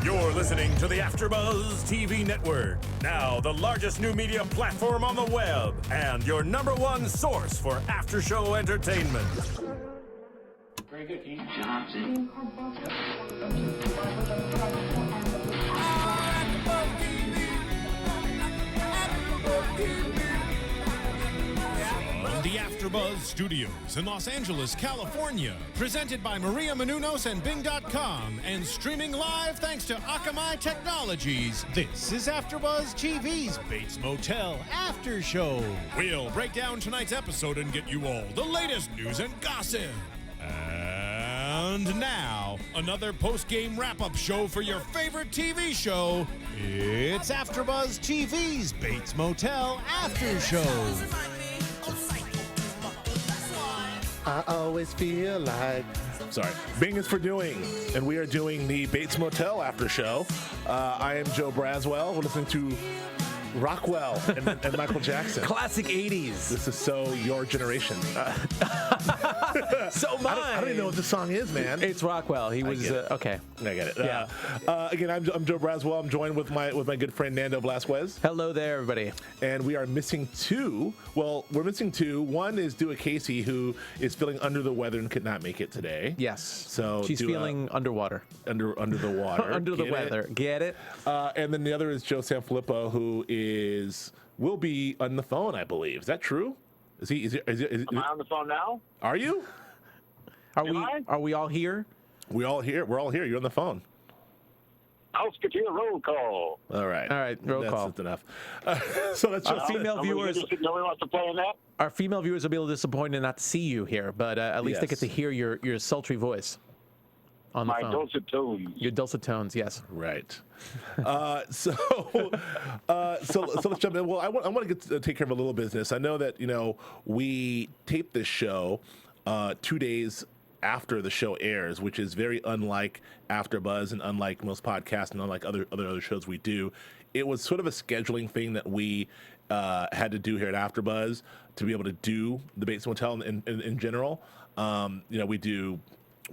You're listening to the AFTERBUZZ TV network, now the largest new media platform on the web, and your #1 source for after-show entertainment. Very good, Dean Johnson. From the AFTERBUZZ Studios in Los Angeles, California, presented by Maria Menounos and Bing.com, and streaming live thanks to Akamai Technologies. This is AFTERBUZZ TV's Bates Motel After Show. We'll break down tonight's episode and get you all the latest news and gossip. And now, another post-game wrap-up show for your favorite TV show. It's AFTERBUZZ TV's Bates Motel After Show. I always feel like... Sorry. Bing is for doing, and we are doing the Bates Motel after show. I am Joe Braswell. We're listening to Rockwell and Michael Jackson. Classic 80s. This is so your generation. So mine. I don't even know what this song is, man. It's Rockwell. He was okay. I get it. Yeah. Again, I'm Joe Braswell. I'm joined with my good friend Nando Velasquez. Hello there, everybody. And we are missing two. Well, we're missing two. One is Dua Casey, who is feeling under the weather and could not make it today. Yes. So she's feeling underwater. Under the water. Under the weather. Get it? And then the other is Joe Sanfelippo, who will be on the phone, I believe. Is that true? Is he? Am I on the phone now? Are you? Are we all here? We're all here. You're on the phone. I'll skip you a roll call. All right. Roll call. That's enough. So let's just female viewers. Nobody wants to play in that. Our female viewers will be a little disappointed not to see you here, but at least they get to Yes. hear your sultry voice on the My phone. dulcet tones. Your dulcet tones, yes. Right. So let's jump in. Well, I want to take care of a little business. I know that we tape this show 2 days after the show airs, which is very unlike AfterBuzz and unlike most podcasts and unlike other shows we do. It was sort of a scheduling thing that we had to do here at AfterBuzz to be able to do the Bates Motel in general. We do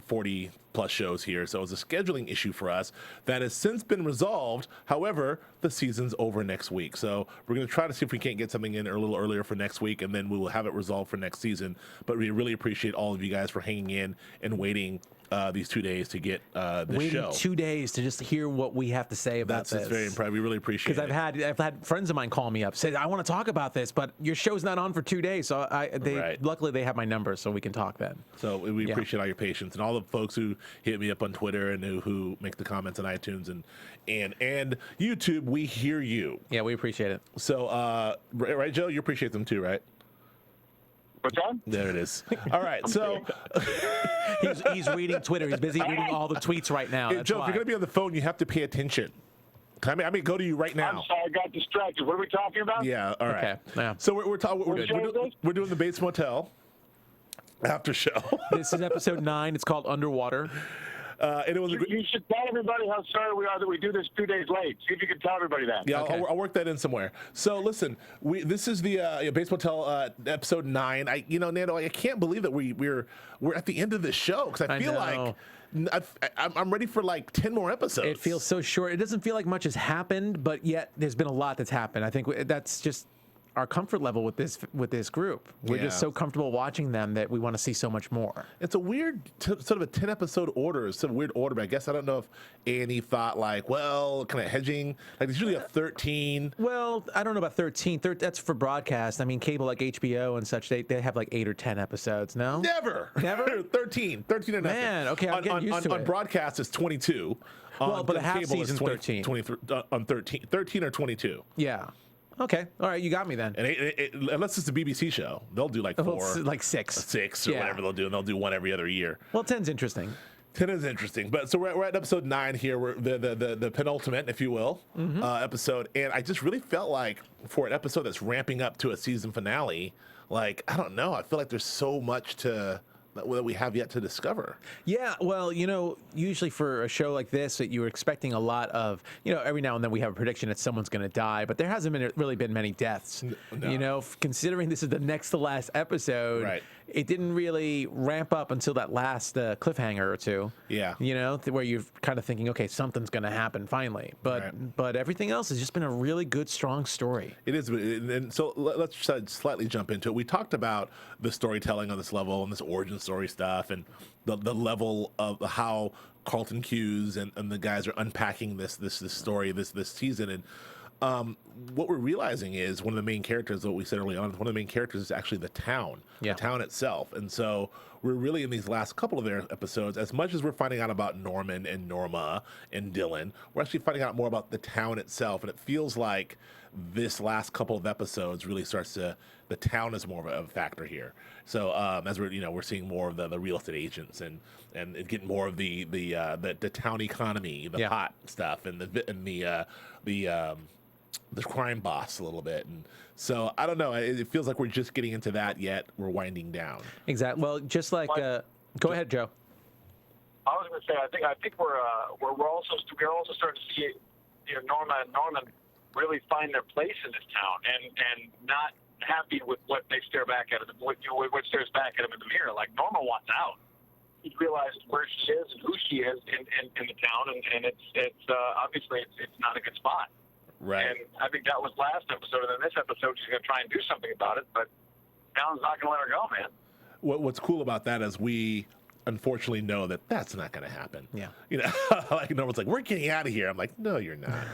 40 plus shows here, so it was a scheduling issue for us that has since been resolved. However, the season's over next week, so we're going to try to see if we can't get something in a little earlier for next week, and then we will have it resolved for next season. But we really appreciate all of you guys for hanging in and waiting these 2 days to get the show. Waiting 2 days to just hear what we have to say about this. That's very impressive. We really appreciate it. Because I've had friends of mine call me up, say, I want to talk about this, but your show's not on for 2 days. So luckily they have my number, so we can talk then. So we appreciate all your patience and all the folks who hit me up on Twitter and who make the comments on iTunes and YouTube. We hear you. Yeah, we appreciate it. So right, Joe, you appreciate them too, right? What's that? There it is. All right, so he's reading Twitter. He's busy reading all the tweets right now. That's Joe, why. if you're going to be on the phone, you have to pay attention. I mean, go to you right now. I'm sorry, I got distracted. What are we talking about? Yeah, all right. Okay, yeah. So we're doing the Bates Motel after show. This is episode 9. It's called Underwater. And it was You should tell everybody how sorry we are that we do this 2 days late. See if you can tell everybody that. Yeah, Okay. I'll work that in somewhere. So listen, this is the Bates Motel episode 9. Nando, I can't believe that we're at the end of this show because I feel know. like I'm ready for like 10 more episodes. It feels so short. It doesn't feel like much has happened, but yet there's been a lot that's happened. I think that's just our comfort level with this group. We're just so comfortable watching them that we want to see so much more. It's a weird sort of a 10 episode order. It's a weird order, but I guess I don't know if A&E thought like, well, kind of hedging. Like there's usually a 13. Well, I don't know about 13. That's for broadcast. I mean, cable like HBO and such, they have like 8 or 10 episodes. No, Never. 13 and nothing. Man, okay, I'm getting used to it. On broadcast, it's 22. Well, but a half cable is season's 13. 23 on 13 or 22. Yeah. Okay. All right. You got me then. And unless it's a BBC show, they'll do like 4, Well, it's like 6. 6 or Yeah. whatever they'll do, and they'll do one every other year. Well, 10's interesting. 10 is interesting, but so we're at episode 9 here. We're the penultimate, if you will, episode, and I just really felt like for an episode that's ramping up to a season finale, like I don't know, I feel like there's so much that we have yet to discover. Yeah, well, usually for a show like this, that you're expecting a lot of, every now and then we have a prediction that someone's going to die, but there hasn't really been many deaths. No. Considering this is the next to last episode, Right. it didn't really ramp up until that last cliffhanger or two. Yeah. You know, where you're kind of thinking, okay, something's going to happen finally. But everything else has just been a really good, strong story. It is, and so let's slightly jump into it. We talked about the storytelling on this level and this origin story stuff, and the level of how Carlton Cuse and the guys are unpacking this story this season. And what we're realizing is one of the main characters, what we said early on, one of the main characters is actually the town, the town itself. And so we're really in these last couple of their episodes, as much as we're finding out about Norman and Norma and Dylan, we're actually finding out more about the town itself. And it feels like this last couple of episodes really starts to, the town is more of a factor here. So as we're seeing more of the real estate agents and getting more of the town economy, the pot stuff, and the crime boss a little bit. And so I don't know, it feels like we're just getting into that, yet we're winding down. Exactly. Well, just like go ahead, Joe. I was going to say, I think we're also starting to see, Norma and Norman really find their place in this town, and not happy with what they stare back at, what stares back at them in the mirror. Like, Norma wants out. He realized where she is and who she is in the town, and it's obviously it's not a good spot. Right. And I think that was last episode, and then this episode she's going to try and do something about it, but Alan's not going to let her go, man. What's cool about that is we unfortunately know that that's not going to happen. Yeah. Like Norman's like, we're getting out of here. I'm like, no, you're not.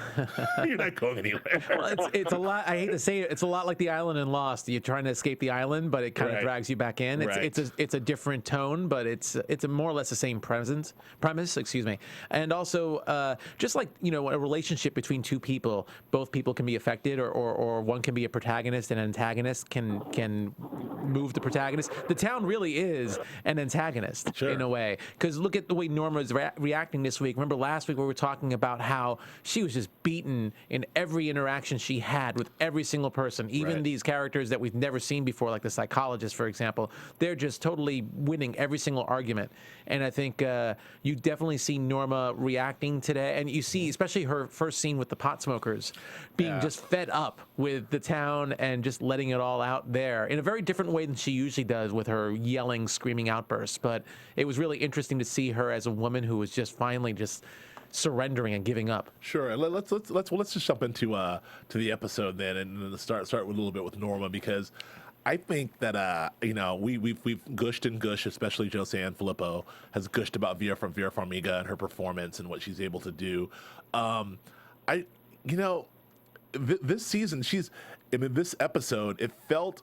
You're not going anywhere. Well, it's a lot. I hate to say it. It's a lot like the island in Lost. You're trying to escape the island, but it kind of drags you back in. It's a different tone, but it's a more or less the same premise. Excuse me. And also, just like a relationship between two people, both people can be affected, or one can be a protagonist and an antagonist can move the protagonist. The town really is an antagonist. Sure. In a way, because look at the way Norma is reacting this week. Remember last week we were talking about how she was just beaten in every interaction she had with every single person, even these characters that we've never seen before, like the psychologist, for example. They're just totally winning every single argument. And I think you definitely see Norma reacting today, and you see especially her first scene with the pot smokers being just fed up with the town and just letting it all out there in a very different way than she usually does with her yelling, screaming outbursts. But it was really interesting to see her as a woman who was just finally just surrendering and giving up. Sure. Let's just jump into to the episode then, and start with a little bit with Norma, because I think that we've gushed and gushed, especially Joe Sanfelippo has gushed about Vera Farmiga and her performance and what she's able to do. This season, this episode, it felt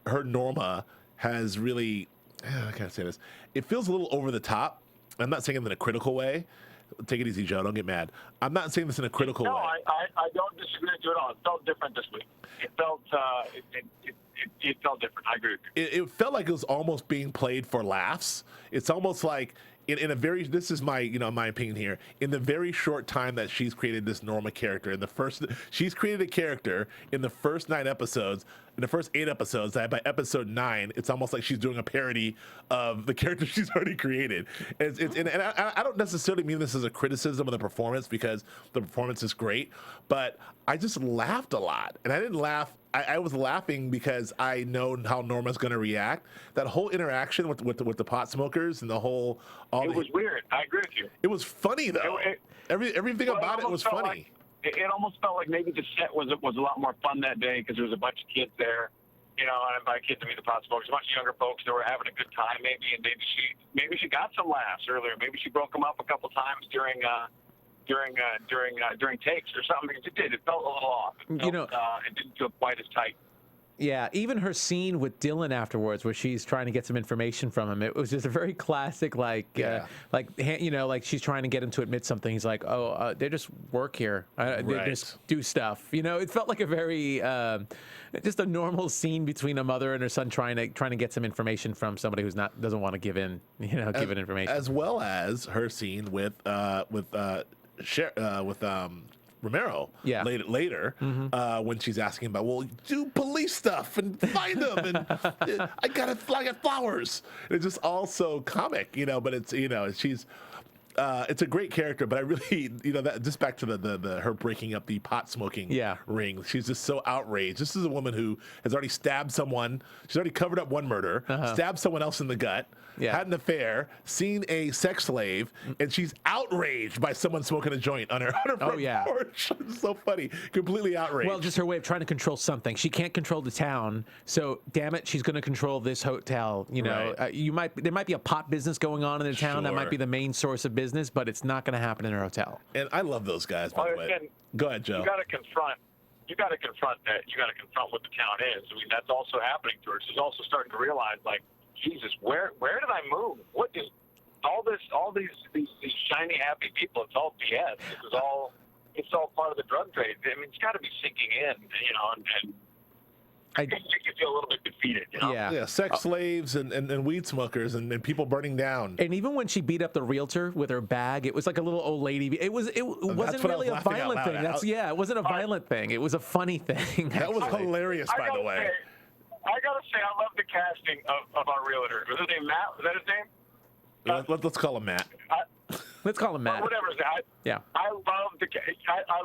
her Norma has really, how can I say this? It feels a little over the top. I'm not saying it in a critical way. Take it easy, Joe. Don't get mad. I'm not saying this in a critical way. No, I don't disagree with you at all. It felt different this week. It felt it felt different. I agree with you. It felt like it was almost being played for laughs. It's almost like in a very, this is my my opinion here, in the very short time that she's created this Norma character, she's created a character in the first 9 episodes, in the first 8 episodes, that by episode 9 it's almost like she's doing a parody of the character she's already created. And I don't necessarily mean this as a criticism of the performance, because the performance is great, but I just laughed a lot. And I didn't laugh, I was laughing because I know how Norma's going to react. That whole interaction with the pot smokers and the whole, it was weird. I agree with you. It was funny though. Everything about it was funny. It almost felt like maybe the set was a lot more fun that day, because there was a bunch of kids there. And by kids I mean the pot smokers, a bunch of younger folks that were having a good time maybe, and maybe she got some laughs earlier. Maybe she broke them up a couple times during takes or something. It did. It felt a little off. It didn't feel quite as tight. Yeah, even her scene with Dylan afterwards, where she's trying to get some information from him, it was just a very classic, like she's trying to get him to admit something. He's like, "Oh, they just work here. They just do stuff." It felt like a very just a normal scene between a mother and her son trying to get some information from somebody who's doesn't want to give in information. As well as her scene with Romero later when she's asking about, well, do police stuff and find them, and I got flowers. It's just all so comic, but it's she's it's a great character, but I really, that just back to the her breaking up the pot smoking ring. She's just so outraged. This is a woman who has already stabbed someone. She's already covered up one murder, stabbed someone else in the gut, had an affair, seen a sex slave, and she's outraged by someone smoking a joint on her front porch. It's so funny. Completely outraged. Well, just her way of trying to control something. She can't control the town, so damn it, she's going to control this hotel. There might be a pot business going on in the town that might be the main source of business, but it's not going to happen in her hotel. And I love those guys, by the way. Go ahead, Joe. You got to confront that. You got to confront what the town is. I mean, that's also happening to her. She's also starting to realize, like, Jesus, where did I move? What is all this? All these shiny, happy people? It's all BS. It's all part of the drug trade. I mean, it's got to be sinking in, and you feel a little bit defeated, Yeah, sex slaves and weed smokers and people burning down. And even when she beat up the realtor with her bag, it was like a little old lady. It wasn't really a violent thing. It wasn't a violent thing. It was a funny thing. That was hilarious, by the way. I gotta say, I love the casting of our realtor. Was his name Matt? Was that his name? Let's call him Matt. Let's call him Matt. Whatever. I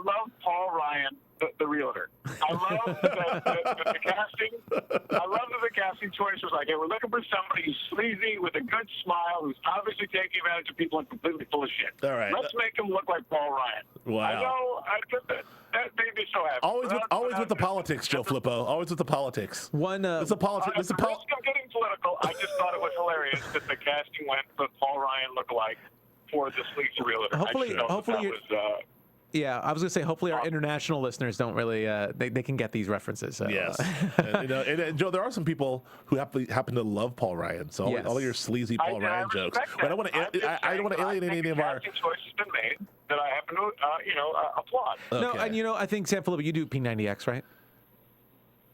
love Paul Ryan, the realtor. I love the casting. I love that the casting choice was like, hey, we're looking for somebody who's sleazy with a good smile, who's obviously taking advantage of people and completely full of shit. All right. Let's make him look like Paul Ryan. Wow. I know. That made me so happy. Always with the politics, Joe Flippo. Always with the politics. It's a politics. At the risk of getting political, I just thought it was hilarious that the casting went for Paul Ryan lookalike for the sleazy realtor. Hopefully, I was going to say, hopefully our international listeners don't really, they can get these references. So. Yes. and Joe, there are some people who happen to love Paul Ryan. So all your sleazy Paul Ryan jokes. But I don't want to alienate any of our. Choice has been made that I happen to, applaud. Okay. No, and I think Sanfelippo, you do P90X, right?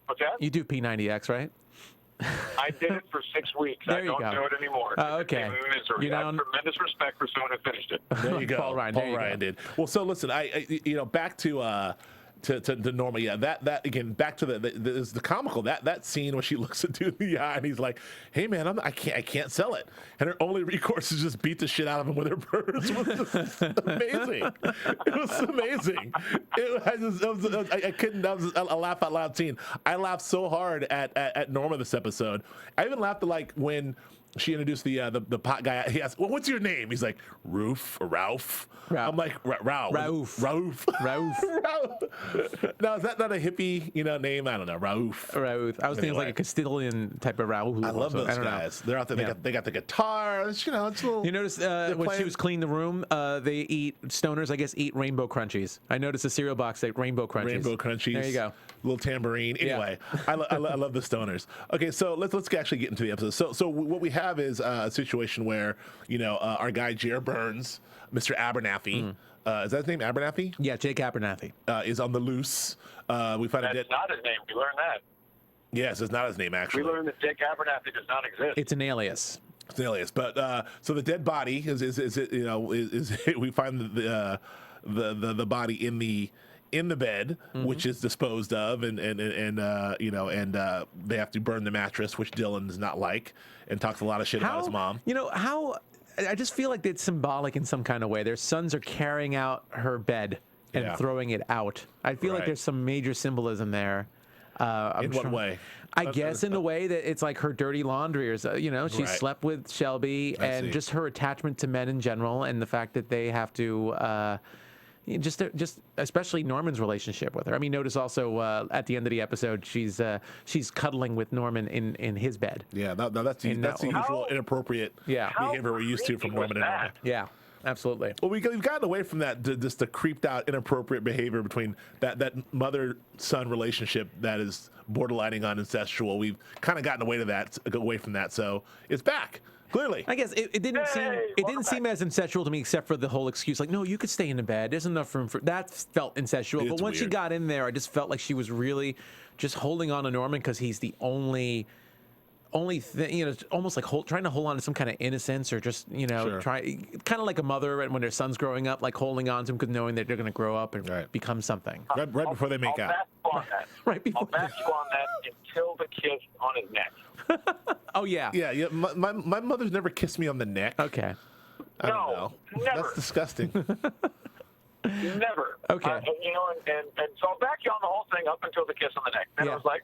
What's that? You do P90X, right? I did it for 6 weeks. I don't do it anymore. Okay. I have tremendous respect for someone who finished it. There you go. Paul Ryan did. Well, so listen, back to Norma. Yeah, that again, back to the comical that scene when she looks at dude in the eye and he's like, "Hey man, I can't sell it," and her only recourse is just beat the shit out of him with her purse. It was just amazing. It was amazing. I couldn't. That was a laugh out loud scene. I laughed so hard at Norma this episode. I even laughed at when she introduced the pot guy. He asked, "Well, what's your name?" He's like, "Roof or Ralph." I'm like, Rauf. Now, is that not a hippie, name? I don't know. Rauf. I was thinking like a Castilian type of Rauf. I love those guys. They're out there. Yeah. They got the guitars. It's a little. You notice when she was cleaning the room, stoners, I guess, eat rainbow crunchies. I noticed a cereal box like rainbow crunchies. Rainbow crunchies. There you go. Little tambourine. Anyway, I love the stoners. Okay, so let's actually get into the episode. So what we have is a situation where our guy Jer Burns, Mr. Abernathy. Is that his name, Abernathy? Yeah, Jake Abernathy is on the loose. We find that's not his name. We learned that. Yes, it's not his name actually. We learned that Jake Abernathy does not exist. It's an alias. It's an alias, but so the dead body is we find the body in the bed, which is disposed of, and they have to burn the mattress, which Dylan does not like, and talks a lot of shit about his mom. I just feel like it's symbolic in some kind of way. Their sons are carrying out her bed and throwing it out. I feel like there's some major symbolism there. In what way? I guess in the way that it's like her dirty laundry, or she slept with Shelby, and just her attachment to men in general, and the fact that they have to. Just especially Norman's relationship with her. I mean, notice also at the end of the episode, she's cuddling with Norman in his bed. Yeah, that's the usual inappropriate behavior we're used to from Norman and Norman. Yeah, absolutely. Well, we've gotten away from that, just the creeped out, inappropriate behavior between that mother-son relationship that is borderlining on incestual. We've kind of gotten away from that, so it's back. Clearly, I guess it didn't seem as incestual to me, except for the whole excuse, like, no, you could stay in the bed. There's enough room for that. Felt incestual, but once she got in there, I just felt like she was really just holding on to Norman because he's the only thing. Almost like trying to hold on to some kind of innocence, or just try kind of like a mother when their son's growing up, like holding on to him because knowing that they're going to grow up and become something. Right before they make out. Right before. I'll back you on that until the kiss on his neck. Oh yeah. Yeah. My mother's never kissed me on the neck. Okay. I don't know. Never. That's disgusting. Never. Okay. You know, and so I'll back you on the whole thing up until the kiss on the neck. And I was like,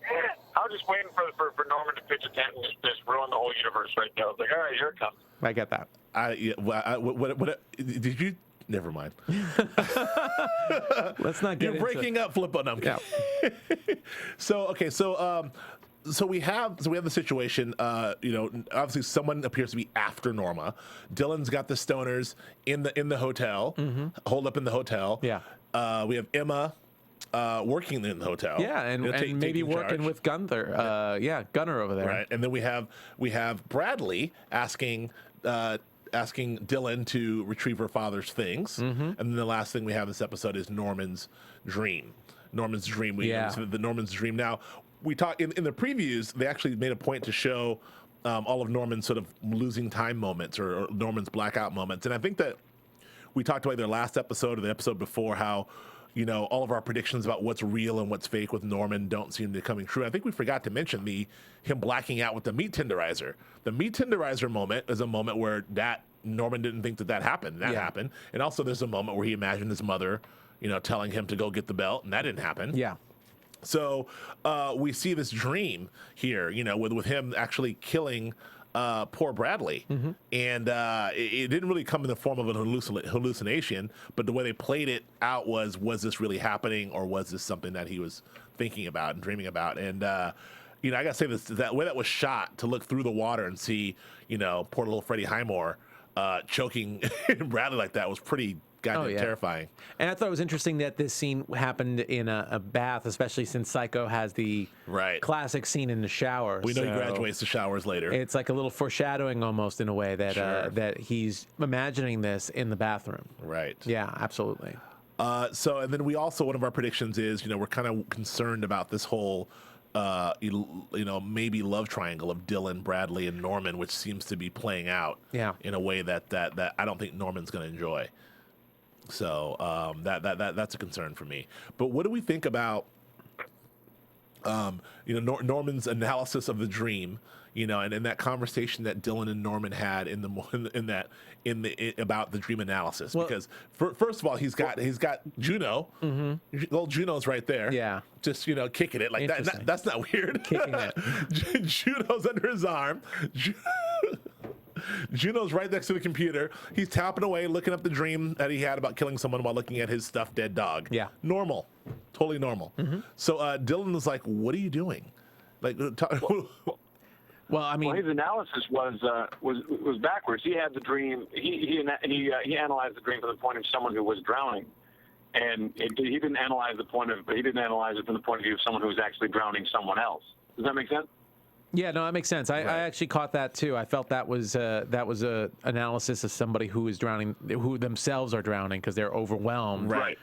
I was just waiting for Norman to pitch a tent and just ruin the whole universe right now. I was like, all right, here it comes. I get that. What did you? Never mind. Let's not get You're breaking up, Flippo. No, I'm kidding. So we have the situation. You know, obviously someone appears to be after Norma. Dylan's got the stoners in the hotel, holed up in the hotel. Yeah. We have Emma working in the hotel. Yeah, and maybe working with Gunther. Gunner over there. Right, and then we have Bradley asking Dylan to retrieve her father's things, and then the last thing we have in this episode is Norman's dream. Norman's dream. The Norman's dream. Now, we talk in the previews. They actually made a point to show all of Norman's sort of losing time moments or Norman's blackout moments, and I think that we talked about their last episode or the episode before how, you know, all of our predictions about what's real and what's fake with Norman don't seem to be coming true. I think we forgot to mention him blacking out with the meat tenderizer. The meat tenderizer moment is a moment where Norman didn't think that happened. That happened. And also there's a moment where he imagined his mother, you know, telling him to go get the belt, and that didn't happen. Yeah. So we see this dream here, you know, with him actually killing poor Bradley. And it didn't really come in the form of an hallucination, but the way they played it out was this really happening, or was this something that he was thinking about and dreaming about? And, you know, I got to say this, that way that was shot, to look through the water and see, you know, poor little Freddie Highmore choking Bradley like that was pretty goddamn terrifying. And I thought it was interesting that this scene happened in a bath, especially since Psycho has the classic scene in the shower. We know he graduates to showers later. It's like a little foreshadowing almost, in a way, that that he's imagining this in the bathroom. Right. Yeah, absolutely. So, and then we also, one of our predictions is, you know, we're kind of concerned about this whole, you know, maybe love triangle of Dylan, Bradley, and Norman, which seems to be playing out in a way that I don't think Norman's going to enjoy. So that's a concern for me. But what do we think about, you know, Norman's analysis of the dream, you know, and in that conversation that Dylan and Norman had about the dream analysis? Well, because first of all, he's got Juno. Little Juno's right there. Yeah. Just, you know, kicking it like that. That's not weird. Kicking it. Juno's under his arm. Juno's right next to the computer. He's tapping away, looking up the dream that he had about killing someone while looking at his stuffed dead dog. Yeah. Normal. Totally normal. So Dylan was like, what are you doing? Like, well, I mean, his analysis was backwards. He had the dream. He analyzed the dream from the point of someone who was drowning, and he didn't analyze it from the point of view of someone who was actually drowning someone else. Does that make sense? Yeah, no, that makes sense. I actually caught that too. I felt that was a analysis of somebody who is drowning, who themselves are drowning because they're overwhelmed. Right.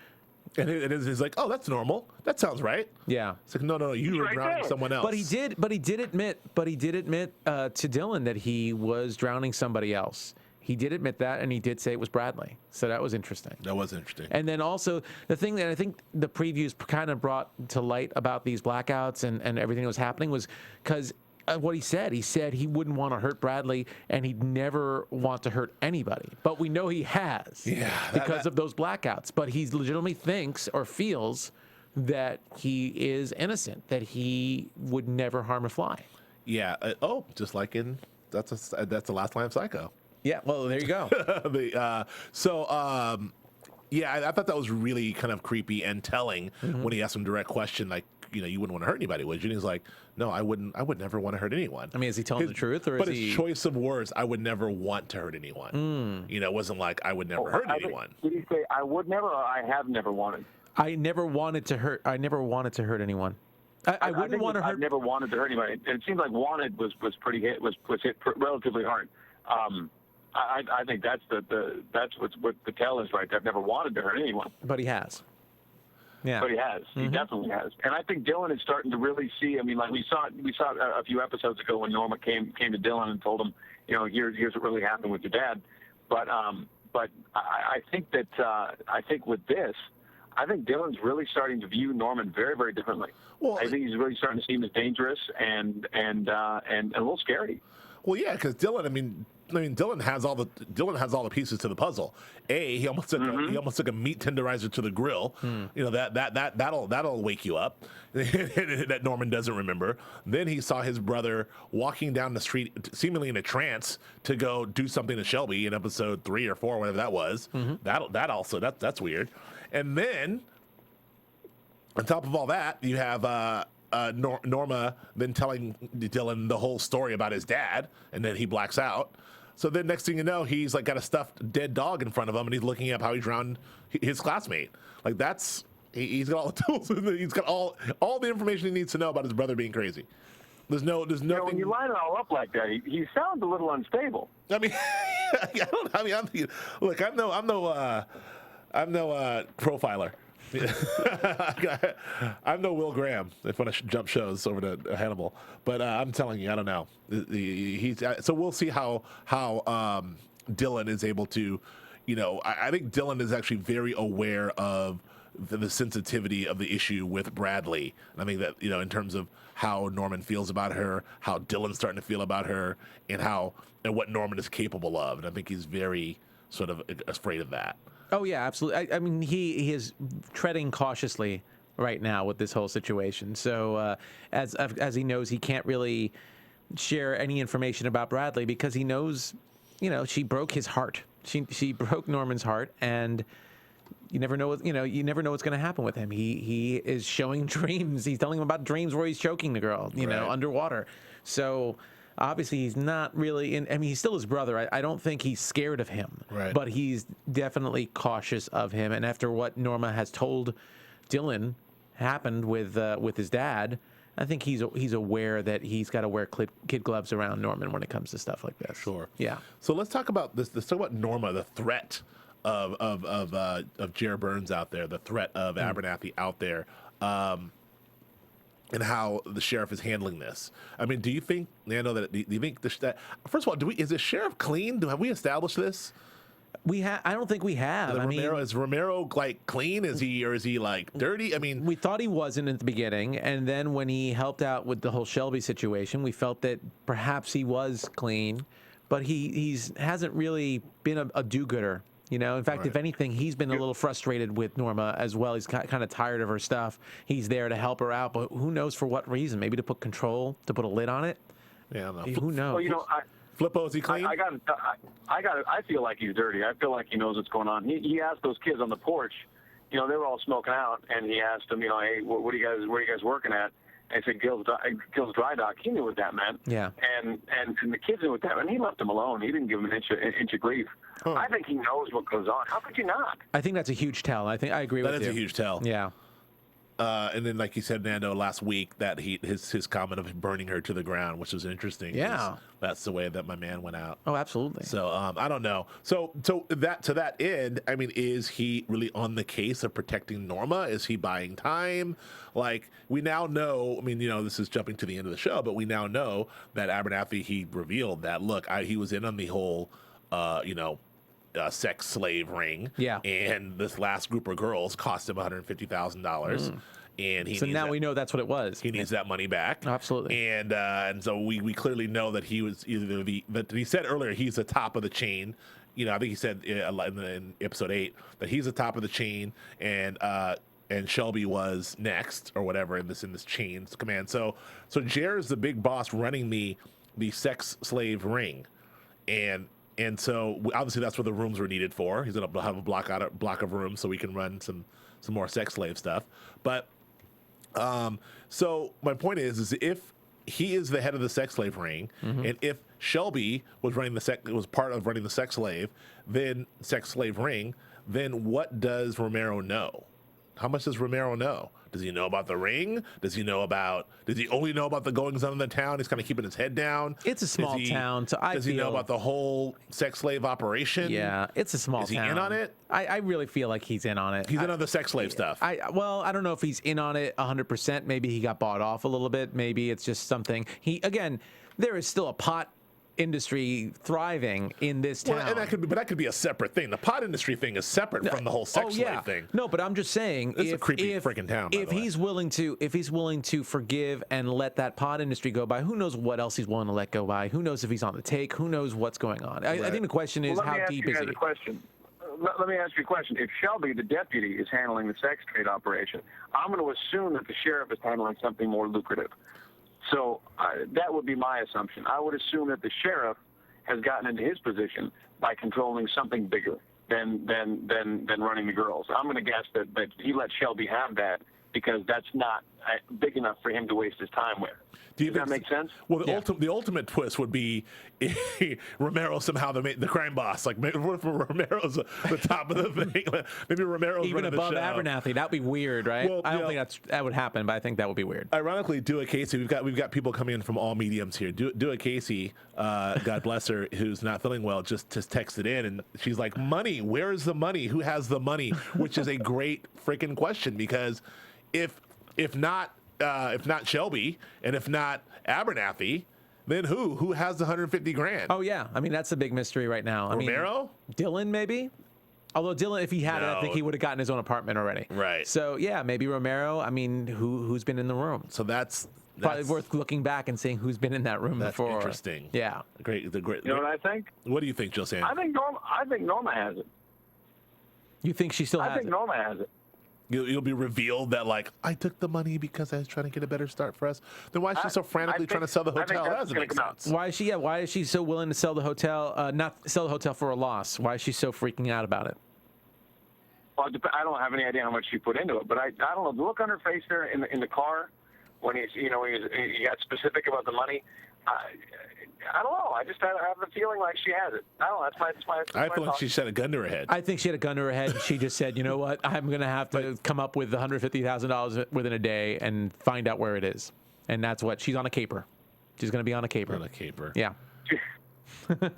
And it's like, oh, that's normal. That sounds right. Yeah. It's like, no, you were drowning someone else. But he did admit to Dylan that he was drowning somebody else. He did admit that, and he did say it was Bradley. So that was interesting. That was interesting. And then also, the thing that I think the previews kind of brought to light about these blackouts and everything that was happening was because what he said he wouldn't want to hurt Bradley, and he'd never want to hurt anybody. But we know he has because of those blackouts. But he legitimately thinks or feels that he is innocent, that he would never harm a fly. Yeah. Just like in that's the last line of Psycho. Yeah, well, there you go. I thought that was really kind of creepy and telling when he asked him a direct question, like, you know, you wouldn't want to hurt anybody, would you? And he's like, no, I would never want to hurt anyone. I mean, is he telling the truth, or but is he? His choice of words, I would never want to hurt anyone. You know, it wasn't like I would never hurt anyone. Did he say I would never, or I have never wanted? I never wanted to hurt anyone. I wouldn't want to hurt. I never wanted to hurt anybody. And it seems like wanted was hit relatively hard. I think that's what the tell is right there. I've never wanted to hurt anyone. But he has. Yeah. But he has. He definitely has. And I think Dylan is starting to really see. I mean, like we saw a few episodes ago when Norma came to Dylan and told him, you know, here's what really happened with your dad. But I think that I think with this, I think Dylan's really starting to view Norman very, very differently. Well, I think he's really starting to see him as dangerous and a little scary. Well, yeah, because Dylan, I mean, Dylan has all the pieces to the puzzle. He almost took a meat tenderizer to the grill. You know, that'll wake you up. That Norman doesn't remember. Then he saw his brother walking down the street, seemingly in a trance, to go do something to Shelby in episode 3 or 4, whatever that was. That's weird. And then on top of all that, you have Norma then telling Dylan the whole story about his dad, and then he blacks out. So then next thing you know, he's like got a stuffed dead dog in front of him, and he's looking up how he drowned his classmate. Like he's got all the tools. He's got all the information he needs to know about his brother being crazy. There's nothing. You know, when you line it all up like that, he sounds a little unstable. I mean, look, I'm no profiler. I'm no Will Graham if I want to jump shows over to Hannibal, but I'm telling you, I don't know. So we'll see how Dylan is able to, you know, I think Dylan is actually very aware of the sensitivity of the issue with Bradley. And I think that, you know, in terms of how Norman feels about her, how Dylan's starting to feel about her, and what Norman is capable of. And I think he's very sort of afraid of that. Oh yeah, absolutely. I mean, he is treading cautiously right now with this whole situation. So as he knows, he can't really share any information about Bradley because he knows, you know, she broke his heart. She broke Norman's heart, and you never know. You never know what's going to happen with him. He is showing dreams. He's telling him about dreams where he's choking the girl, you know, underwater. So. Obviously, he's not really I mean, he's still his brother. I don't think he's scared of him, but he's definitely cautious of him. And after what Norma has told Dylan happened with his dad, I think he's aware that he's got to wear kid gloves around Norman when it comes to stuff like this. Sure. Yeah. So let's talk about this. Let's talk about Norma, the threat of Jer Burns out there, the threat of Abernathy out there. And how the sheriff is handling this. I mean, do you think, Nando, do you think that first of all, is the sheriff clean? Have we established this? I don't think we have. Is Romero like clean? Is he like dirty? I mean, we thought he wasn't at the beginning, and then when he helped out with the whole Shelby situation, we felt that perhaps he was clean, but he hasn't really been a do-gooder. You know, in fact, if anything, he's been a little frustrated with Norma as well. He's kind of tired of her stuff. He's there to help her out, but who knows for what reason? Maybe to put a lid on it. Yeah, I don't know. Who knows? Well, you know, Flippo, is he clean? I feel like he's dirty. I feel like he knows what's going on. He asked those kids on the porch. You know, they were all smoking out, and he asked them, you know, hey, where are you guys working at? And he said, Gil's Dry Dock. He knew what that meant. Yeah. And the kids knew what that meant. He left them alone. He didn't give them an inch of grief. Huh. I think he knows what goes on. How could you not? I think that's a huge tell. I agree with you. That is a huge tell. Yeah. And then, like you said, Nando, last week, that his comment of burning her to the ground, which was interesting. Yeah, that's the way that my man went out. Oh, absolutely. So I don't know. So that to that end, I mean, is he really on the case of protecting Norma? Is he buying time? Like, we now know. I mean, you know, this is jumping to the end of the show, but we now know that Abernathy, he revealed that look, he was in on the whole, sex slave ring. Yeah. And this last group of girls cost him $150,000. And so now we know that's what it was. He needs that money back. Absolutely. And so we clearly know that he was either that he said earlier he's the top of the chain. You know, I think he said in episode 8 that he's the top of the chain, and Shelby was next or whatever in this chain command. So Jer is the big boss running the sex slave ring, and so obviously that's what the rooms were needed for. He's gonna have a block of rooms so we can run some more sex slave stuff. But so my point is if he is the head of the sex slave ring, and if Shelby was part of running the sex slave ring, then what does Romero know? How much does Romero know? Does he know about the ring? Does he only know about the goings on in the town? He's kind of keeping his head down. It's a small town, so does he know about the whole sex slave operation? Yeah, it's a small town. Is he in on it? I really feel like he's in on it. He's in on the sex slave stuff. I don't know if he's in on it 100%. Maybe he got bought off a little bit. Maybe it's just something. There is still a pot industry thriving in this town. Well, and that could be a separate thing. The pot industry thing is separate from the whole sex slave thing. No, but I'm just saying, It's a creepy freaking town. By If the way. he's willing to forgive and let that pot industry go by, who knows what else he's willing to let go by? Who knows if he's on the take? Who knows what's going on? I think the question is, how deep is he? Let me ask you a question. If Shelby, the deputy, is handling the sex trade operation, I'm going to assume that the sheriff is handling something more lucrative. So that would be my assumption. I would assume that the sheriff has gotten into his position by controlling something bigger than running the girls. I'm going to guess that he let Shelby have that because that's not big enough for him to waste his time with. Does that make sense? Well, the ultimate twist would be Romero somehow the crime boss. Like, maybe Romero's the top of the thing. Maybe Romero's even running above the show. Abernathy. That'd be weird, right? Well, I don't think that would happen, but I think that would be weird. Ironically, Dua Casey, we've got people coming in from all mediums here. Dua Casey, God bless her, who's not feeling well, just texted in, and she's like, "Money, where is the money? Who has the money?" Which is a great freaking question, because if not Shelby, and if not Abernathy, then who has the 150 grand? Oh yeah, I mean that's a big mystery right now. Romero? Dylan maybe. Although Dylan, if he had it, I think he would have gotten his own apartment already. Right. So yeah, maybe Romero. I mean, who's been in the room? So that's probably worth looking back and seeing who's been in that room that's before. Interesting. Yeah. Great. You know what I think? What do you think, Joe Sam? I think Norma has it. You think she still has it? I think Norma has it. You'll be revealed that, like, I took the money because I was trying to get a better start for us. Then why is she so frantically trying to sell the hotel? That doesn't make sense. Why is she? Yeah. Why is she so willing to sell the hotel? Not sell the hotel for a loss. Why is she so freaking out about it? Well, I don't have any idea how much she put into it, but I don't know. The look on her face there in the car when he got specific about the money. I don't know. I just have the feeling like she has it. I don't know. That's my I feel like she had a gun to her head. I think she had a gun to her head, and she just said, "You know what? I'm going to have to come up with $150,000 within a day and find out where it is." And that's what she's on a caper. She's going to be on a caper. On a caper. Yeah.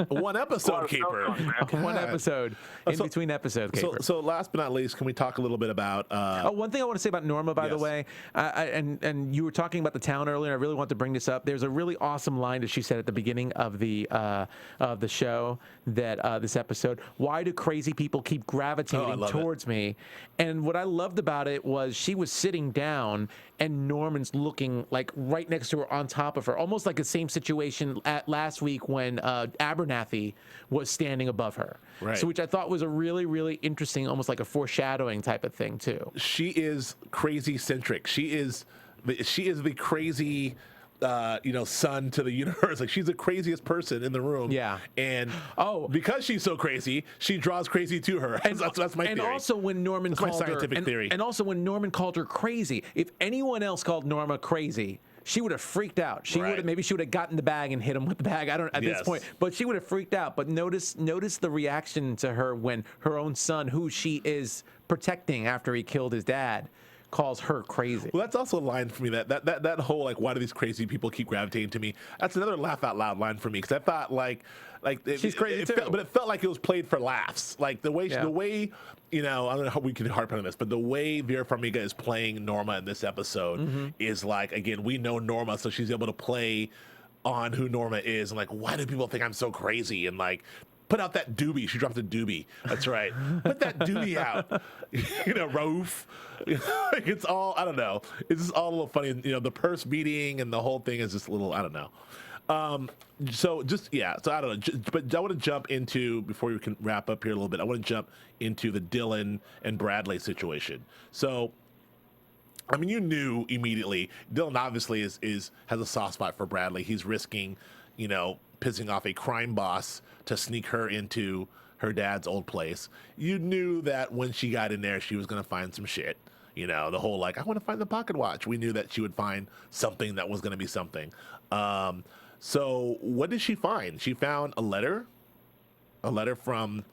One episode caper. One episode in between episode caper. So last but not least, can we talk a little bit about? One thing I want to say about Norma, by the way, and you were talking about the town earlier. And I really want to bring this up. There's a really awesome line that she said at the beginning of the show that this episode. Why do crazy people keep gravitating towards me? And what I loved about it was she was sitting down and Norman's looking like right next to her, on top of her, almost like the same situation at last week when Abernathy was standing above her. Right. So, which I thought was a really, really interesting, almost like a foreshadowing type of thing too. She is crazy centric. She is the crazy. Son to the universe. Like, she's the craziest person in the room. Yeah. And because she's so crazy, she draws crazy to her. And that's my theory. And also when Norman that's called my scientific theory. And also when Norman called her crazy, if anyone else called Norma crazy, she would have freaked out. She would have, maybe she would have gotten the bag and hit him with the bag. I don't at this point, but she would have freaked out. But notice the reaction to her when her own son, who she is protecting after he killed his dad, calls her crazy. Well, that's also a line for me. That whole, like, why do these crazy people keep gravitating to me? That's another laugh out loud line for me, because I thought she's crazy too. But it felt like it was played for laughs. Like the way I don't know how we can harp on this, but the way Vera Farmiga is playing Norma in this episode is like, again, we know Norma, so she's able to play on who Norma is, and like, why do people think I'm so crazy? And like, put out that doobie. She dropped a doobie. That's right. Put that doobie out. Rauf. It's all, I don't know. It's just all a little funny. The purse beating and the whole thing is just a little, I don't know. So I don't know. But I want to jump into, before we can wrap up here a little bit, I want to jump into the Dylan and Bradley situation. So, I mean, you knew immediately. Dylan obviously has a soft spot for Bradley. He's risking, pissing off a crime boss to sneak her into her dad's old place. You knew that when she got in there, she was going to find some shit. The whole, like, I want to find the pocket watch. We knew that she would find something that was going to be something. So what did she find? She found a letter from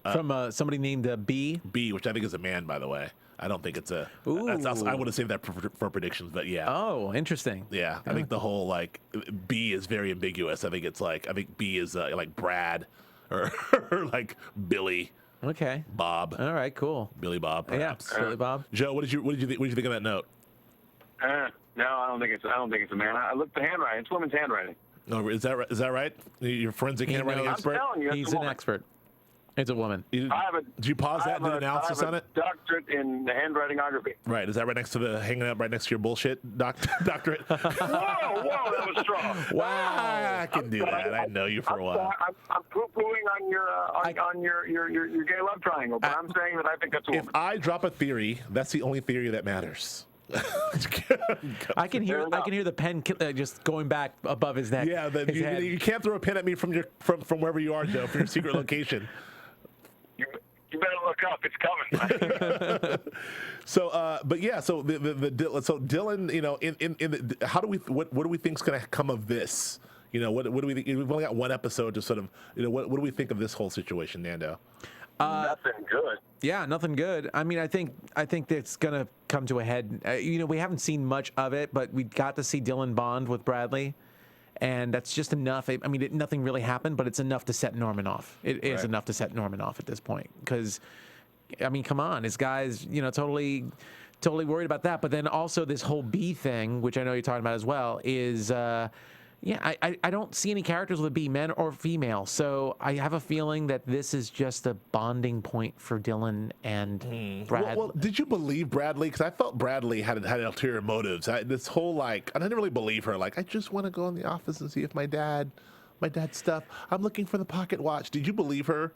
somebody named B. B, which I think is a man, by the way. I don't think it's a. That's also, I would have saved that for predictions, but yeah. Oh, interesting. Yeah, I think the whole, like, B is very ambiguous. I think B is like Brad or like Billy. Okay. Bob. All right. Cool. Billy Bob. Perhaps. Yeah. Billy Bob. Joe, what did you think of that note? No, I don't think it's a man. I looked at the handwriting. It's women's handwriting. Oh, is that right? Your forensic handwriting knows. expert? I'm telling you, it's He's a an woman. expert. It's a woman. Did you pause that and do an analysis on it? I have a doctorate in handwritingography. Right. Is that right next to hanging up right next to your bullshit doctorate? Whoa, that was strong. Wow, I can do that. I know you for a while. I'm poo-pooing on your gay love triangle, but I'm saying that I think that's a If woman. I drop a theory, that's the only theory that matters. I can hear the pen just going back above his neck. Yeah, his head. you can't throw a pin at me from wherever you are, Joe, from your secret location. You better look up. It's coming. So, but yeah, so so Dylan, you know, in the, how do we what do we think's going to come of this? You know, what do we think? We've only got one episode to sort of, you know, what do we think of this whole situation, Nando? Nothing good. Yeah, nothing good. I mean, I think it's gonna come to a head. You know, we haven't seen much of it, but we got to see Dylan bond with Bradley, and that's just enough. I mean, nothing really happened, but it's enough to set Norman off. It is enough to set Norman off at this point, because, I mean, come on, this guy's, you know, totally worried about that. But then also this whole B thing, which I know you're talking about as well, is. Yeah, I don't see any characters with a B, men or female. So I have a feeling that this is just a bonding point for Dylan and Brad. Well, did you believe Bradley? Because I felt Bradley had ulterior motives. This whole, like, I didn't really believe her. Like, I just want to go in the office and see if my dad's stuff. I'm looking for the pocket watch. Did you believe her?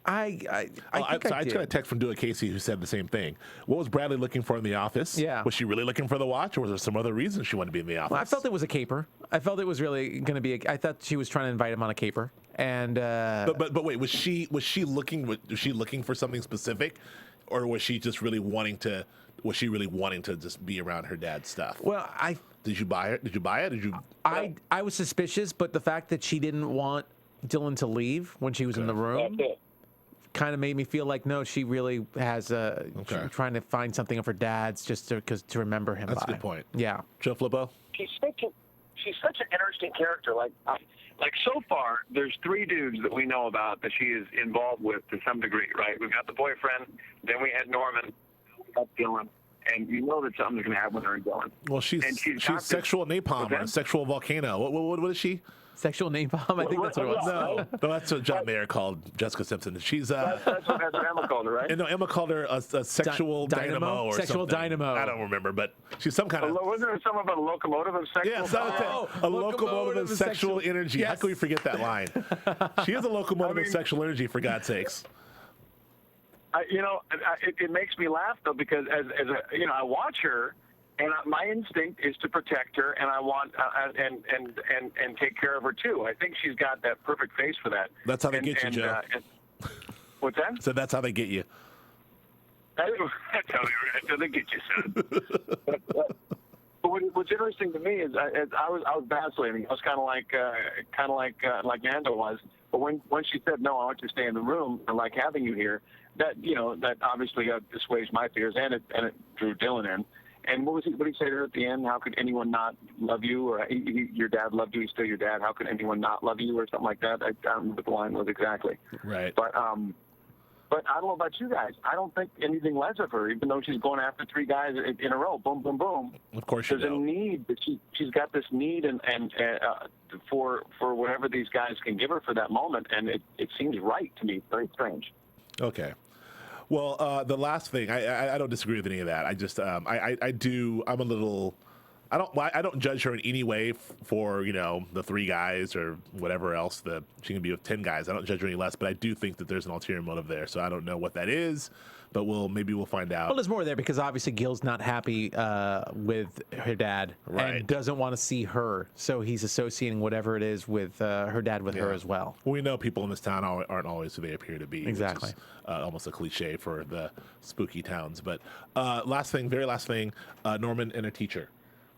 I I just got a text from Dua Casey who said the same thing. What was Bradley looking for in the office? Yeah. Was she really looking for the watch, or was there some other reason she wanted to be in the office? Well, I felt it was a caper. I felt it was really going to be. I thought she was trying to invite him on a caper. And but wait, was she looking for something specific, or was she just really wanting to? Was she really wanting to just be around her dad's stuff? Well, Did you buy it? I was suspicious, but the fact that she didn't want Dylan to leave when she was in the room. That's it. Kind of made me feel like no, she really has trying to find something of her dad's just to remember him. That's by. a good point. Yeah, Joe Flippo. She's such an interesting character. Like so far, there's 3 dudes that we know about that she is involved with to some degree, right? We've got the boyfriend, then we had Norman, we got Dylan, and you know that something's going to happen with her and Dylan. Well, she's sexual napalm or sexual volcano. What is she? sexual napalm. I think that's what it was. No, that's what John Mayer called Jessica Simpson. She's that's what Emma called her, right? No, Emma called her a sexual dynamo or sexual something. dynamo. I don't remember, but she's some kind of. Wasn't there something about a locomotive of sexual? Yeah, a locomotive of sexual energy. Yes. How can we forget that line? She is a locomotive of sexual energy, for God's sakes. It makes me laugh though, because as I watch her, and my instinct is to protect her, and I want and take care of her too. I think she's got that perfect face for that. That's how they get you, Joe. What's that? So that's how they get you. That's how they get you, son. But what's interesting to me is I was vacillating. I was kind of like Nando was. But when she said no, I want you to stay in the room, I like having you here. That obviously dissuades my fears, and it drew Dylan in. And what did he say to her at the end? How could anyone not love you? Or your dad loved you. He's still your dad. How could anyone not love you? Or something like that. I don't remember what the line was exactly. Right. But I don't know about you guys. I don't think anything less of her, even though she's going after 3 guys in a row. Boom, boom, boom. Of course, there's a need that she's got this need and for whatever these guys can give her for that moment, and it seems right to me. Very strange. Okay. Well, the last thing, I don't disagree with any of that. I just I'm a little. I don't judge her in any way for the 3 guys or whatever else that she can be with 10 guys. I don't judge her any less, but I do think that there's an ulterior motive there. So I don't know what that is, but maybe we'll find out. Well, there's more there because obviously Gil's not happy with her dad and doesn't want to see her, so he's associating whatever it is with her dad with her as well. We know people in this town aren't always who they appear to be. Exactly. Which is, almost a cliche for the spooky towns. But very last thing, Norman and a teacher.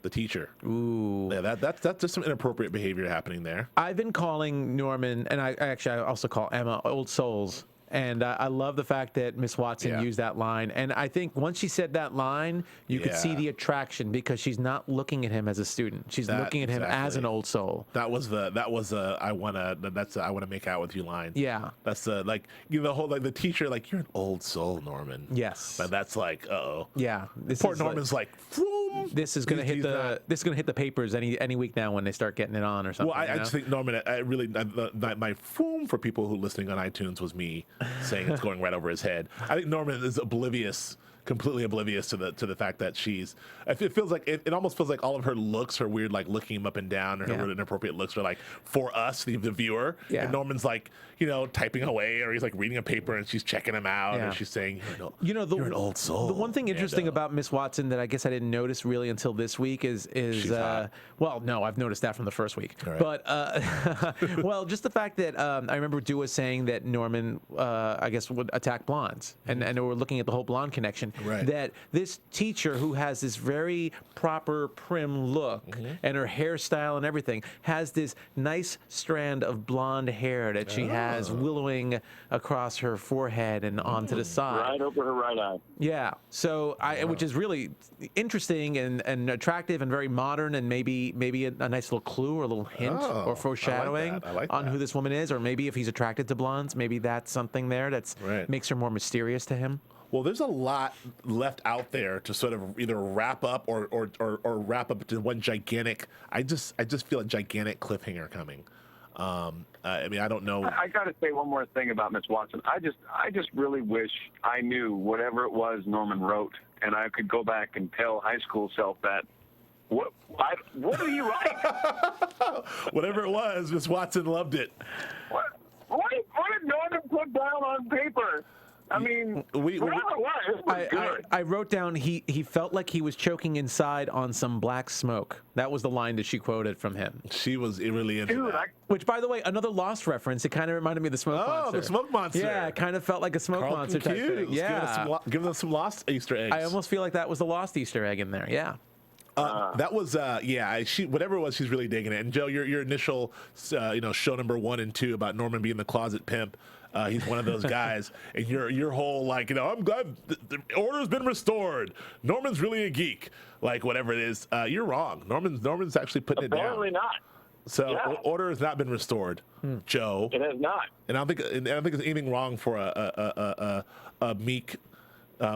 The teacher. Ooh. Yeah, that's just some inappropriate behavior happening there. I've been calling Norman, and I also call Emma old souls. And I love the fact that Miss Watson used that line. And I think once she said that line, you could see the attraction because she's not looking at him as a student. She's looking at him as an old soul. That was I wanna make out with you line. Yeah. That's the whole the teacher you're an old soul, Norman. Yes. And that's like, uh-oh. Yeah. Poor Norman's like, this is going to hit the papers any week now when they start getting it on or something. Well, I just think Norman. My foom for people who are listening on iTunes was me saying it's going right over his head. I think Norman is completely oblivious to the fact that it feels like it almost feels like all of her looks, her weird like looking him up and down, and her really inappropriate looks are like for us, the viewer. Yeah. And Norman's like, typing away, or he's like reading a paper and she's checking him out, and she's saying, you're an old soul. The one thing interesting about Miss Watson that I guess I didn't notice really until this week is well, no, I've noticed that from the first week. Right. But well, just the fact that I remember Dua saying that Norman, I guess, would attack blondes, and we're looking at the whole blonde connection. Right. That this teacher who has this very proper prim look and her hairstyle and everything has this nice strand of blonde hair that she has willowing across her forehead and onto the side. Right over her right eye. Yeah. So which is really interesting and attractive and very modern, and maybe a nice little clue or a little hint or foreshadowing on who this woman is, or maybe if he's attracted to blondes, maybe that's something there that's makes her more mysterious to him. Well, there's a lot left out there to sort of either wrap up or wrap up to one gigantic. I just feel a gigantic cliffhanger coming. I mean, I don't know. I got to say one more thing about Miss Watson. I just really wish I knew whatever it was Norman wrote, and I could go back and tell high school self that. What do you write? Whatever it was, Miss Watson loved it. What did Norman put down on paper? I mean, I wrote down he felt like he was choking inside on some black smoke. That was the line that she quoted from him. She was really into that. Which, by the way, another Lost reference. It kind of reminded me of the smoke monster. Oh, the smoke monster. Yeah, it kind of felt like a smoke monster type thing. Yeah. Give us some Lost Easter eggs. I almost feel like that was the Lost Easter egg in there. Yeah. That was whatever it was, she's really digging it. And Joe, your initial show number 1 and 2 about Norman being the closet pimp, he's one of those guys, and your whole I'm glad the order's been restored. Norman's really a geek, like whatever it is. You're wrong. Norman's actually putting it down. Apparently not. So order has not been restored, Joe. It has not. And I don't think there's anything wrong for a meek,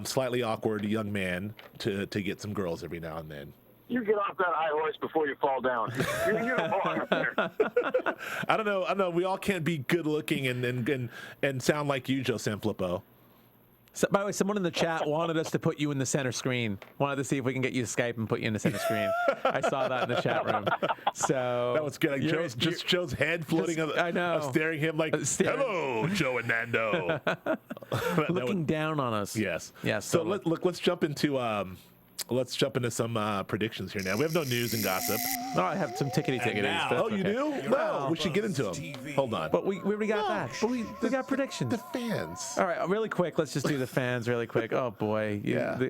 slightly awkward young man to get some girls every now and then. You get off that high horse before you fall down. You don't belong up there. I don't know. We all can't be good looking and sound like you, Joe Sanfelippo. So, by the way, someone in the chat wanted us to put you in the center screen. Wanted to see if we can get you to Skype and put you in the center screen. I saw that in the chat room. So that was good. Like Joe's head floating. I know. Staring him like, hello, Joe and Nando. Looking down on us. Yes. Yes. So let's jump into some predictions here now. We have no news and gossip. No, I have some tickety-ticketies. Oh, you do? No, we should get into them. Hold on. But we already got that. But we got predictions. The fans. All right, really quick. Let's just do the fans really quick. Oh, boy.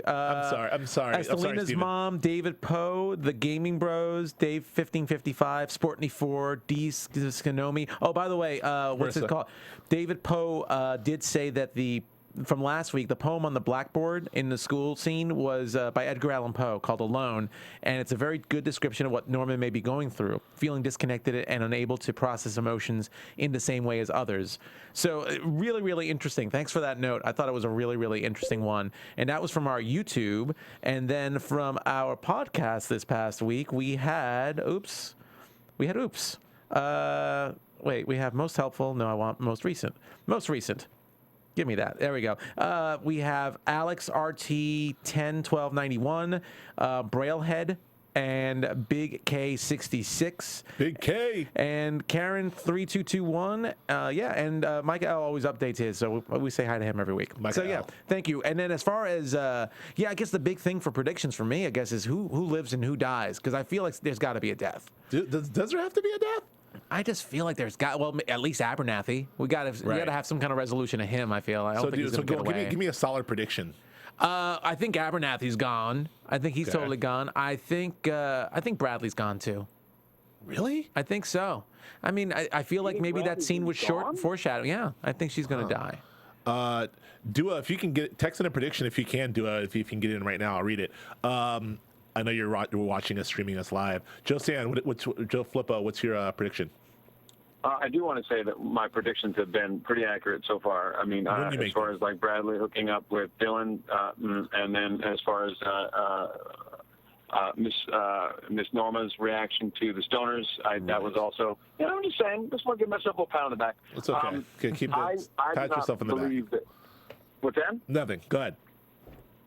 I'm sorry. Esthelina's mom, David Poe, The Gaming Bros, Dave 1555, Sportney 4, D. Skinomi. Oh, by the way, what's it called? David Poe did say that from last week, the poem on the blackboard in the school scene was by Edgar Allan Poe called Alone, and it's a very good description of what Norman may be going through, feeling disconnected and unable to process emotions in the same way as others. So really, really interesting. Thanks for that note. I thought it was a really, really interesting one. And that was from our YouTube. And then from our podcast this past week, we had Oops. Wait, we have most helpful. No, I want most recent. Most recent. Give me that. There we go. We have Alex RT 101291, Braillehead, and Big K66. Big K. And Karen 3221. And Mike L always updates his, so we say hi to him every week. Mike so L. Thank you. And then as far as I guess the big thing for predictions for me, I guess, is who lives and who dies, because I feel like there's got to be a death. Does there have to be a death? I just feel like at least Abernathy. We got to have some kind of resolution of him. I feel. I don't think he's going to get away. Give me a solid prediction. I think Abernathy's gone. I think he's totally gone. I think Bradley's gone too. Really? I think so. I mean, I feel like maybe that scene was short foreshadowing. Yeah, I think she's going to die. Dua, if you can text in a prediction, if you can, Dua, if you can get in right now, I'll read it. I know you're watching us, streaming us live. Joe Flippo, what's your prediction? I do want to say that my predictions have been pretty accurate so far. I mean, as far as like Bradley hooking up with Dylan, and then as far as Miss Norma's reaction to the Stoners. That was also, I'm just saying, just want to give myself a pat on the back. It's okay. Okay, keep it. Pat yourself in the back. What's that? Nothing. Go ahead.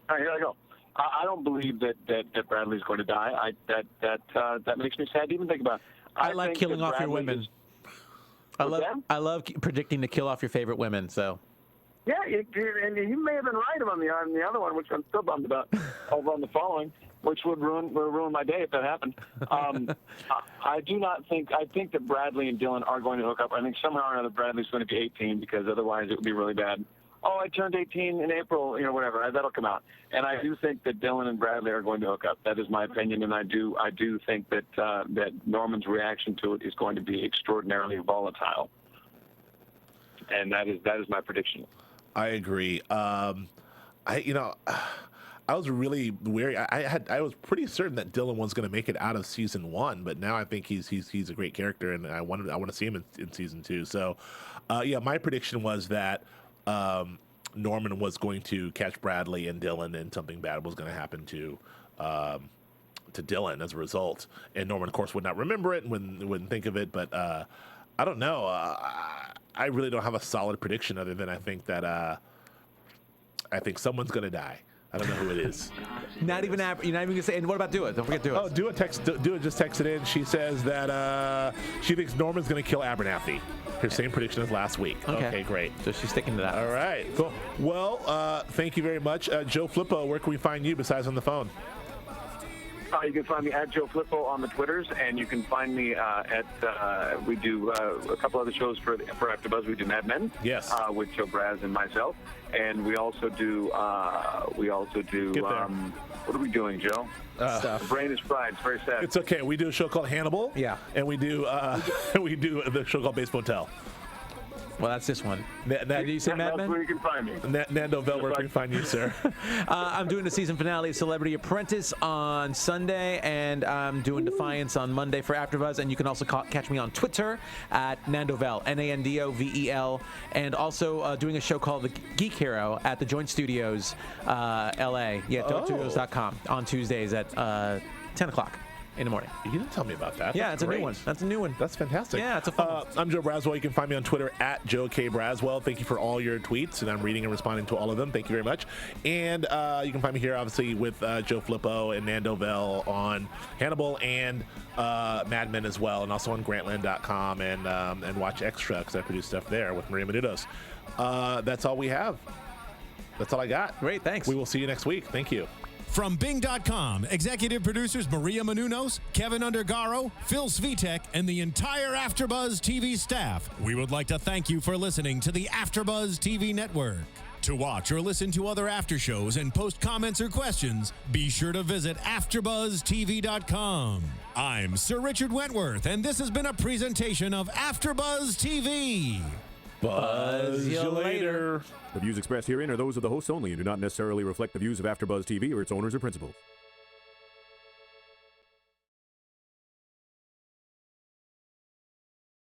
All right, here I go. I don't believe that Bradley's going to die. That makes me sad to even think about. I like killing off your women. I love predicting to kill off your favorite women. So. Yeah, and you may have been right on the other one, which I'm still bummed about, over on the following, which would ruin my day if that happened. I do not think. I think that Bradley and Dylan are going to hook up. I think somehow or another Bradley's going to be 18 because otherwise it would be really bad. Oh, I turned 18 in April, whatever. That'll come out. And I do think that Dylan and Bradley are going to hook up. That is my opinion, and I do think that that Norman's reaction to it is going to be extraordinarily volatile. And that is my prediction. I agree. I was really wary. I was pretty certain that Dylan was going to make it out of season 1, but now I think he's a great character, and I want to see him in season 2. So, my prediction was that Norman was going to catch Bradley and Dylan, and something bad was going to happen to Dylan as a result. And Norman, of course, would not remember it and wouldn't think of it. But I don't know. I really don't have a solid prediction other than I think someone's going to die. I don't know who it is. You're not even going to say. And what about Do It? Don't forget Do It. Oh, Do It just texted in. She says that she thinks Norman's going to kill Abernathy. Her same prediction as last week. Okay, great. So she's sticking to that. All right, cool. Well, thank you very much. Joe Flippo, where can we find you besides on the phone? You can find me at Joe Flippo on the Twitters, and you can find me we do a couple other shows for AfterBuzz. We do Mad Men, yes, with Joe Braz and myself, and we also do what are we doing, Joe? Stuff. The brain is fried. It's very sad. It's okay. We do a show called Hannibal. Yeah, and we do the show called Bates Motel. Well, that's this one. Did you say Mad Men? That's where you can find me. Nando, where can you find you, sir? I'm doing the season finale of Celebrity Apprentice on Sunday, and I'm doing Defiance on Monday for AfterBuzz. And you can also catch me on Twitter at Nandovel, Nandovel, and also doing a show called The Geek Hero at the Joint Studios, LA. Yeah, jointstudios.com on Tuesdays at 10 o'clock. In the morning. You didn't tell me about that. Yeah, That's it's great. a new one. That's a new one. That's fantastic. Yeah, it's a fun one. I'm Joe Braswell. You can find me on Twitter at Joe K. Braswell. Thank you for all your tweets, and I'm reading and responding to all of them. Thank you very much. And you can find me here, obviously, with Joe Flippo and Nando Bell on Hannibal and Mad Men as well, and also on Grantland.com and Watch Extra, because I produce stuff there with Maria Menudos. That's all we have. That's all I got. Great, thanks. We will see you next week. Thank you. From Bing.com, executive producers Maria Menounos, Kevin Undergaro, Phil Svitek, and the entire AfterBuzz TV staff, we would like to thank you for listening to the AfterBuzz TV network. To watch or listen to other after shows and post comments or questions, be sure to visit AfterBuzzTV.com. I'm Sir Richard Wentworth, and this has been a presentation of AfterBuzz TV. Buzz you later. The views expressed herein are those of the hosts only and do not necessarily reflect the views of AfterBuzz TV or its owners or principals.